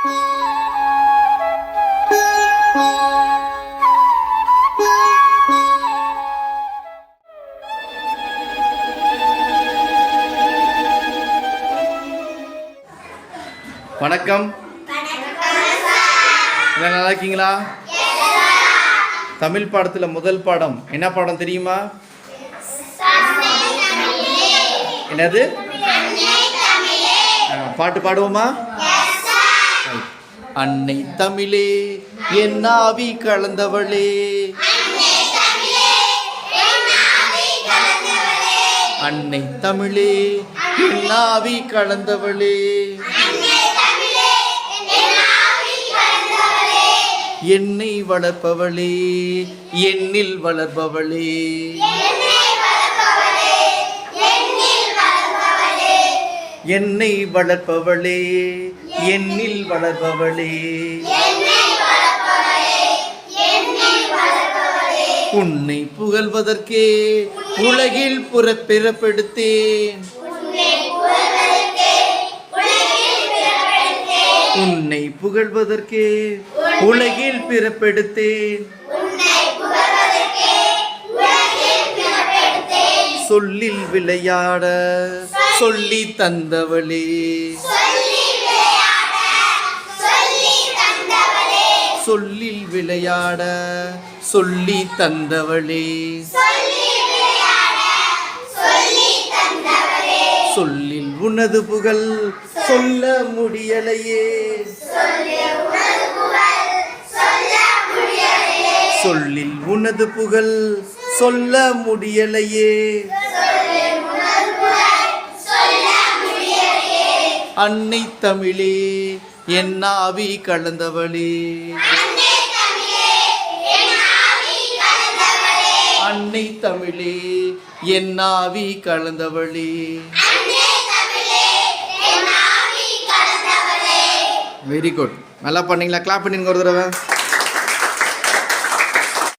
வணக்கம். நல்லா இருக்கீங்களா? தமிழ் பாடத்தில் முதல் பாடம் என்ன பாடம் தெரியுமா? என்னது? பாட்டு பாடுவோமா? அன்னை தமிழே என் ஆவி கலந்தவளே, அன்னை தமிழே என் ஆவி கலந்தவளே, என்னை வளர்ப்பவளே என்னில் வளர்ப்பவளே, என்னை வளர்ப்பவளே என்னில் வளர்ப்பவளே, உன்னை புகழ்வதற்கே உலகில் பிறப்பெடுத்தேன், உன்னை புகழ்வதற்கே உலகில் பிறப்பெடுத்தேன், சொல்லில் விளையாட சொல்லி தந்தவளே, சொல்லில் விளையாட சொல்லி தந்தவளே, சொல்லில் உனது புகழ் சொல்ல முடியலையே, சொல்லில் உனது புகழ் சொல்ல முடியலையே, அன்னை தமிழே என் ஆவி கலந்தவளே, அன்னை தமிழே என் ஆவி கலந்தவளே. Very good. நல்லா பண்ணீங்களா? கிளாப் பண்ணிங்க ஒரு தடவை.